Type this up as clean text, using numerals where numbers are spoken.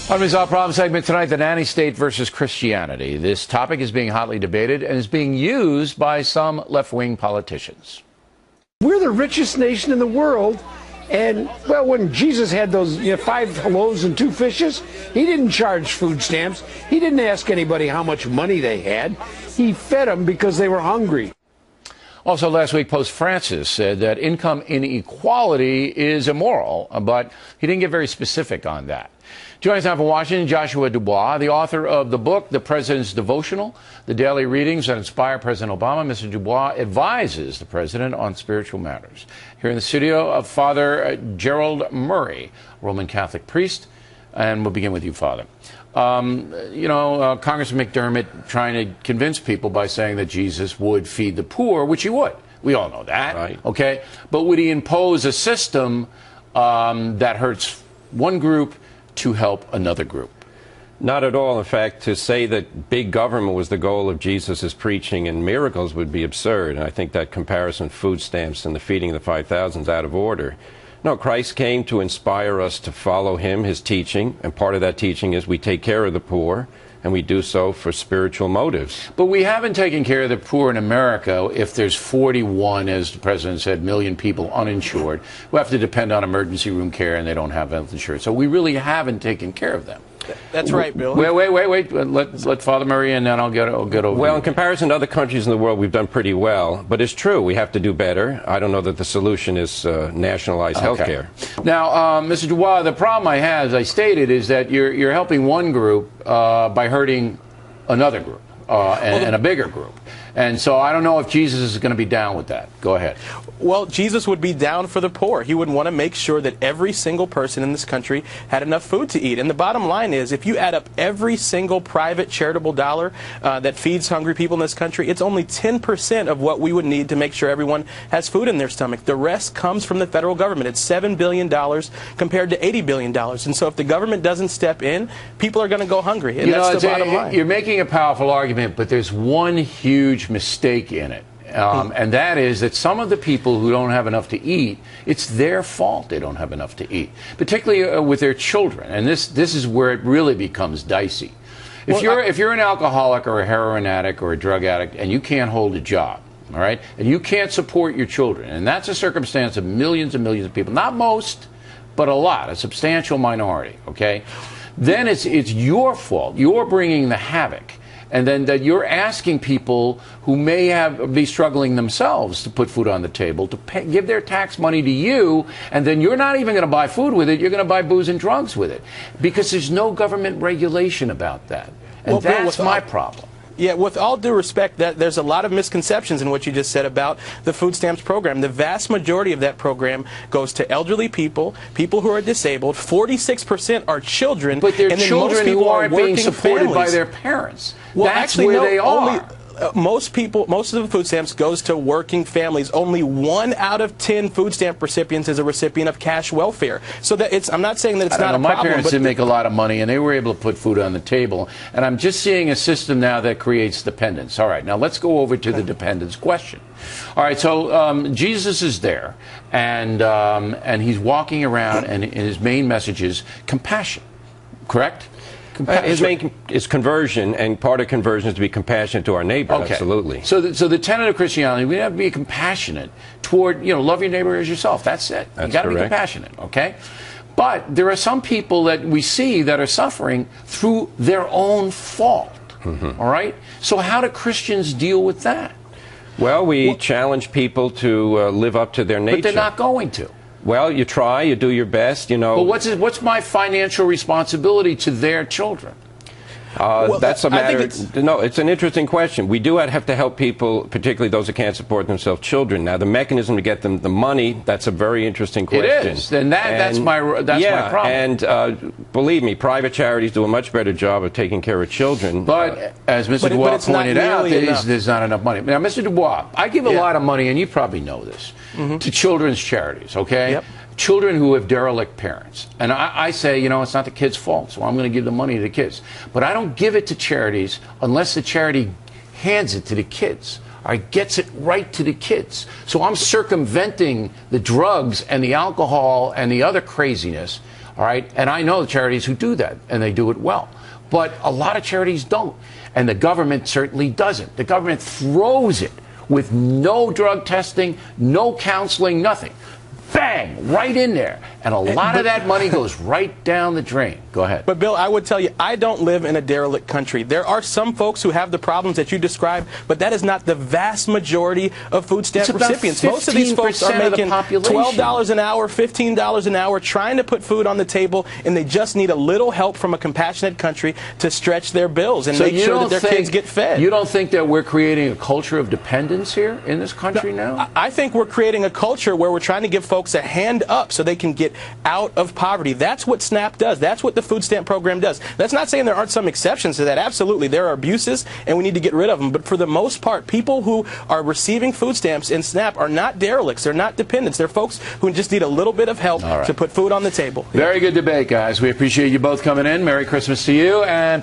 On Unsolved Problem segment tonight, the nanny state versus Christianity. This topic is being hotly debated and is being used by some left-wing politicians. We're the richest nation in the world, and, well, when Jesus had those 5 loaves and 2 fishes, he didn't charge food stamps. He didn't ask anybody how much money they had. He fed them because they were hungry. Also, last week, Pope Francis said that income inequality is immoral, but he didn't get very specific on that. Joining us now from Washington, Joshua Dubois, the author of the book, The President's Devotional, the daily readings that inspire President Obama. Mr. Dubois advises the president on spiritual matters. Here in the studio of Father Gerald Murray, Roman Catholic priest, and we'll begin with you, Father. Congressman McDermott trying to convince people by saying that Jesus would feed the poor, which he would. We all know that, right? Okay? But would he impose a system that hurts one group to help another group? Not at all. In fact, to say that big government was the goal of Jesus' preaching and miracles would be absurd. And I think that comparison, food stamps and the feeding of the 5,000, is out of order. No, Christ came to inspire us to follow him, his teaching, and part of that teaching is we take care of the poor, and we do so for spiritual motives. But we haven't taken care of the poor in America if there's 41, as the president said, million people uninsured who have to depend on emergency room care and they don't have health insurance. So we really haven't taken care of them. That's right, Bill. Wait. Let Father Murray and then I'll get over. Well, in comparison to other countries in the world, we've done pretty well. But it's true, we have to do better. I don't know that the solution is nationalized health care. Now, Mr. Dubois, the problem I have, as I stated, is that you're helping one group by hurting another group and a bigger group. And so I don't know if Jesus is going to be down with that. Go ahead. Well, Jesus would be down for the poor. He would want to make sure that every single person in this country had enough food to eat. And the bottom line is, if you add up every single private charitable dollar that feeds hungry people in this country, it's only 10% of what we would need to make sure everyone has food in their stomach. The rest comes from the federal government. It's $7 billion compared to $80 billion. And so if the government doesn't step in, people are going to go hungry. And that's the bottom line. You're making a powerful argument, but there's one huge mistake in it. And that is that some of the people who don't have enough to eat, it's their fault they don't have enough to eat, particularly with their children. And this is where it really becomes dicey. If you're an alcoholic or a heroin addict or a drug addict and you can't hold a job, all right, and you can't support your children, and that's a circumstance of millions and millions of people, not most, but a lot, a substantial minority, okay, then it's your fault. You're bringing the havoc. And then that you're asking people who may be struggling themselves to put food on the table to give their tax money to you, and then you're not even going to buy food with it. You're going to buy booze and drugs with it because there's no government regulation about that. And that's my problem. Yeah, with all due respect, there's a lot of misconceptions in what you just said about the food stamps program. The vast majority of that program goes to elderly people, people who are disabled. 46% are children. But they're children who aren't being supported families. by their parents. Well, That's actually, where no, they are. Most of the food stamps goes to working families. Only 1 out of 10 food stamp recipients is a recipient of cash welfare. So that I'm not saying that it's not a problem. My parents didn't make a lot of money, and they were able to put food on the table. And I'm just seeing a system now that creates dependence. All right, now let's go over to the dependence question. All right, so Jesus is there, and he's walking around, and his main message is compassion. Correct? His main is conversion, and part of conversion is to be compassionate to our neighbor. Okay. Absolutely. So the tenet of Christianity, we have to be compassionate toward, love your neighbor as yourself. That's it. That's you got to be compassionate, okay? But there are some people that we see that are suffering through their own fault. All right? So how do Christians deal with that? Well, we challenge people to live up to their nature. But they're not going to. Well, you try, you do your best, But what's my financial responsibility to their children? That's a matter. No, it's an interesting question. We do have to help people, particularly those who can't support themselves, children. Now, the mechanism to get them the money, that's a very interesting question. It is. And that's my problem. And believe me, private charities do a much better job of taking care of children. But as Mr. Dubois pointed out, there's not enough money. Now, Mr. Dubois, I give a lot of money, and you probably know this, to children's charities, okay? Yep. Children who have derelict parents. And I say, it's not the kid's fault, so I'm going to give the money to the kids. But I don't give it to charities unless the charity hands it to the kids or gets it right to the kids. So I'm circumventing the drugs and the alcohol and the other craziness, All right, and I know charities who do that, and they do it well. But a lot of charities don't, and the government certainly doesn't. The government throws it with no drug testing, no counseling, nothing. Bang, right in there. And a lot of that money goes right down the drain. Go ahead. But, Bill, I would tell you, I don't live in a derelict country. There are some folks who have the problems that you described, but that is not the vast majority of food stamp recipients. Most of these folks are making $12 an hour, $15 an hour, trying to put food on the table, and they just need a little help from a compassionate country to stretch their bills and make sure that their kids get fed. You don't think that we're creating a culture of dependence here in this country now? I think we're creating a culture where we're trying to give folks a hand up so they can get out of poverty. That's what SNAP does. That's what the food stamp program does. That's not saying there aren't some exceptions to that. Absolutely, there are abuses, and we need to get rid of them. But for the most part, people who are receiving food stamps in SNAP are not derelicts. They're not dependents. They're folks who just need a little bit of help to put food on the table. Very good debate, guys. We appreciate you both coming in. Merry Christmas to you. And